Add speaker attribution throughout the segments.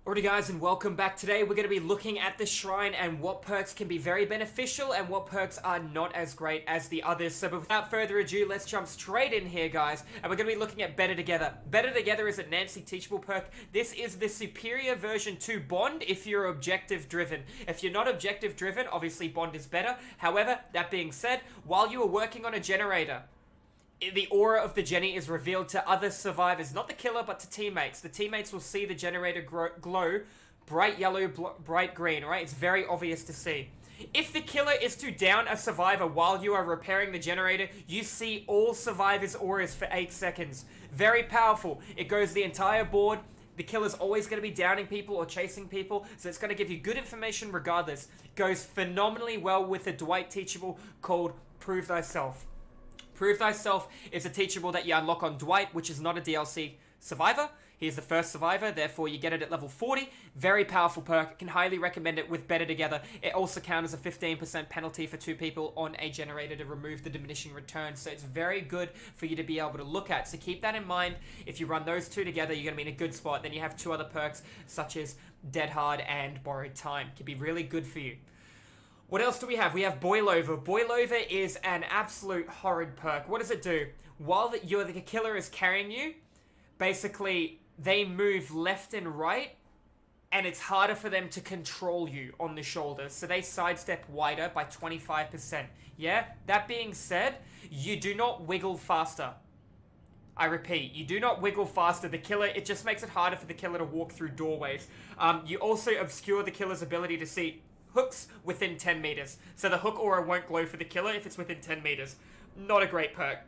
Speaker 1: Alrighty guys, and welcome back. Today we're going to be looking at the shrine and what perks can be very beneficial and what perks are not as great as the others. So without further ado, let's jump straight in here guys, and we're going to be looking at Better Together. Better Together is a Nancy teachable perk. This is the superior version to Bond if you're objective driven. If you're not objective driven, obviously Bond is better. However, that being said, while you are working on a generator, the aura of the Jenny is revealed to other survivors, not the killer, but to teammates. The teammates will see the generator glow bright yellow, bright green, right? It's very obvious to see. If the killer is to down a survivor while you are repairing the generator, you see all survivors' auras for 8 seconds. Very powerful. It goes the entire board. The killer's always going to be downing people or chasing people, so it's going to give you good information regardless. Goes phenomenally well with a Dwight teachable called Prove Thyself. Prove Thyself is a teachable that you unlock on Dwight, which is not a DLC survivor. He is the first survivor, therefore you get it at level 40. Very powerful perk. Can highly recommend it with Better Together. It also counts as a 15% penalty for 2 people on a generator to remove the diminishing return. So it's very good for you to be able to look at. So keep that in mind. If you run those two together, you're going to be in a good spot. Then you have 2 other perks such as Dead Hard and Borrowed Time. Can be really good for you. What else do we have? We have Boil Over. Boil Over is an absolute horrid perk. What does it do? While the killer is carrying you, basically they move left and right, and it's harder for them to control you on the shoulders. So they sidestep wider by 25%. Yeah? That being said, you do not wiggle faster. I repeat, you do not wiggle faster. The killer, it just makes it harder for the killer to walk through doorways. You also obscure the killer's ability to see hooks within 10 meters. So the hook aura won't glow for the killer if it's within 10 meters. Not a great perk.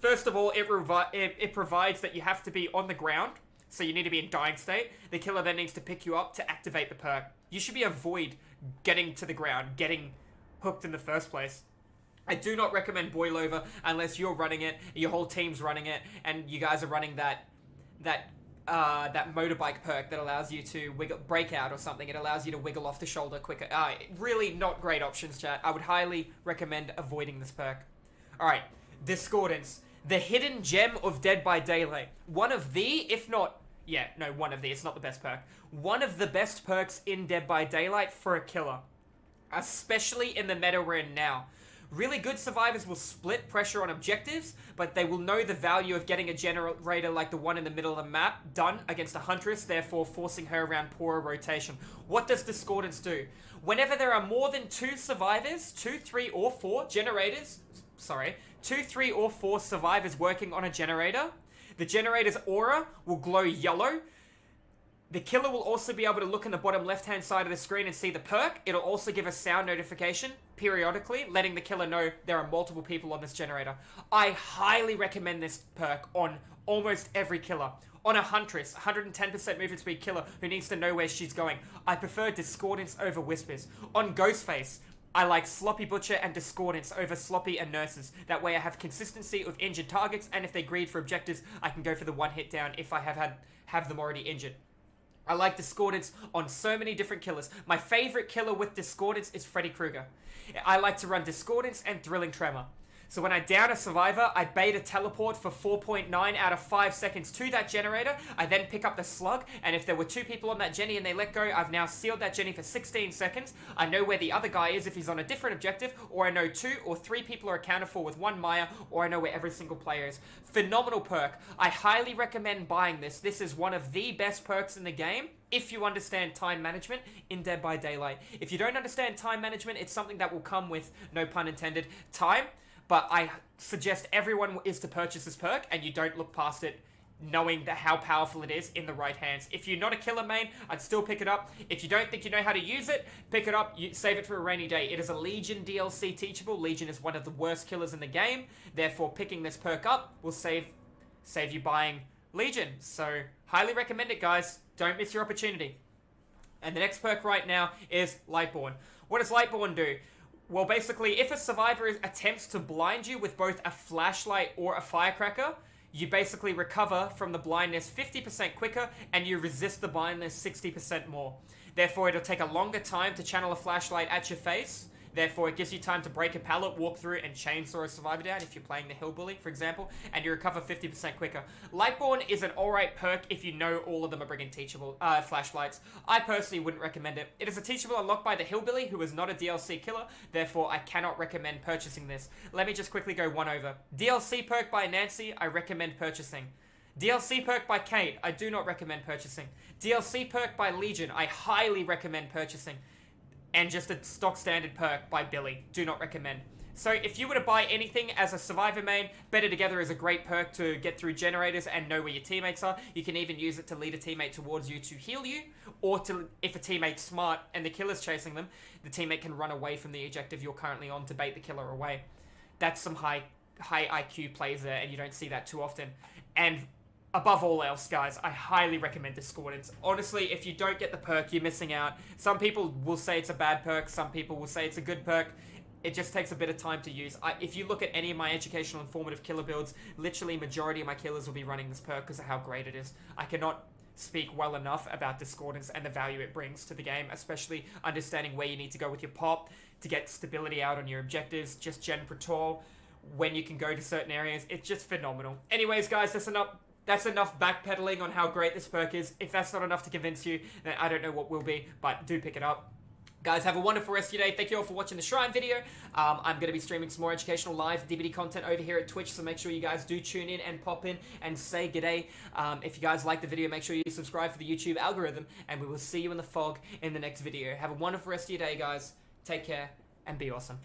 Speaker 1: First of all, it provides that you have to be on the ground, so you need to be in dying state. The killer then needs to pick you up to activate the perk. You should be avoid getting to the ground, getting hooked in the first place. I do not recommend Boil Over unless you're running it, your whole team's running it, and you guys are running that motorbike perk that allows you to wiggle, break out or something. It allows you to wiggle off the shoulder quicker. Really not great options, chat. I would highly recommend avoiding this perk. Alright, Discordance. The hidden gem of Dead by Daylight. One of the, if not, one of the, it's not the best perk. One of the best perks in Dead by Daylight for a killer. Especially in the meta we're in now. Really good survivors will split pressure on objectives, but they will know the value of getting a generator like the one in the middle of the map done against a huntress, therefore forcing her around poorer rotation. What does Discordance do? Whenever there are more than 2 survivors, 2, 3, or 4 survivors working on a generator, the generator's aura will glow yellow. The killer will also be able to look in the bottom left-hand side of the screen and see the perk. It'll also give a sound notification periodically, letting the killer know there are multiple people on this generator. I highly recommend this perk on almost every killer. On a Huntress, 110% movement speed killer who needs to know where she's going, I prefer Discordance over Whispers. On Ghostface, I like Sloppy Butcher and Discordance over Sloppy and Nurses. That way I have consistency of injured targets, and if they greed for objectives, I can go for the one hit down if I have them already injured. I like Discordance on so many different killers. My favorite killer with Discordance is Freddy Krueger. I like to run Discordance and Thrilling Tremor. So when I down a survivor, I bait a teleport for 4.9 out of 5 seconds to that generator. I then pick up the slug, and if there were 2 people on that Jenny and they let go, I've now sealed that Jenny for 16 seconds. I know where the other guy is if he's on a different objective, or I know 2 or 3 people are accounted for with 1 Maya, or I know where every single player is. Phenomenal perk. I highly recommend buying this. This is one of the best perks in the game if you understand time management in Dead by Daylight. If you don't understand time management, it's something that will come with, no pun intended, time. But I suggest everyone is to purchase this perk, and you don't look past it, knowing how powerful it is in the right hands. If you're not a killer main, I'd still pick it up. If you don't think you know how to use it, pick it up, save it for a rainy day. It is a Legion DLC teachable. Legion is one of the worst killers in the game. Therefore, picking this perk up will save you buying Legion. So, highly recommend it, guys. Don't miss your opportunity. And the next perk right now is Lightborn. What does Lightborn do? Well, basically, if a survivor attempts to blind you with both a flashlight or a firecracker, you basically recover from the blindness 50% quicker, and you resist the blindness 60% more. Therefore, it'll take a longer time to channel a flashlight at your face Therefore, it gives you time to break a pallet, walk through, and chainsaw a survivor down if you're playing the Hillbilly, for example, and you recover 50% quicker. Lightborn is an alright perk if you know all of them are bringing teachable flashlights. I personally wouldn't recommend it. It is a teachable unlocked by the Hillbilly, who is not a DLC killer, therefore I cannot recommend purchasing this. Let me just quickly go one over. DLC perk by Nancy, I recommend purchasing. DLC perk by Kate, I do not recommend purchasing. DLC perk by Legion, I highly recommend purchasing. And just a stock standard perk by Billy, do not recommend. So if you were to buy anything as a survivor main, Better Together is a great perk to get through generators and know where your teammates are. You can even use it to lead a teammate towards you to heal you, or to, if a teammate's smart and the killer's chasing them, the teammate can run away from the objective you're currently on to bait the killer away. That's some high IQ plays there, and you don't see that too often. And above all else, guys, I highly recommend Discordance. Honestly, if you don't get the perk, you're missing out. Some people will say it's a bad perk, some people will say it's a good perk. It just takes a bit of time to use. If you look at any of my educational informative killer builds, literally majority of my killers will be running this perk because of how great it is. I cannot speak well enough about Discordance and the value it brings to the game, especially understanding where you need to go with your pop to get stability out on your objectives, just gen patrol, when you can go to certain areas. It's just phenomenal. Anyways, guys, that's enough backpedaling on how great this perk is. If that's not enough to convince you, then I don't know what will be, but do pick it up. Guys, have a wonderful rest of your day. Thank you all for watching the Shrine video. I'm going to be streaming some more educational live DVD content over here at Twitch, so make sure you guys do tune in and pop in and say g'day. If you guys like the video, make sure you subscribe for the YouTube algorithm, and we will see you in the fog in the next video. Have a wonderful rest of your day, guys. Take care, and be awesome.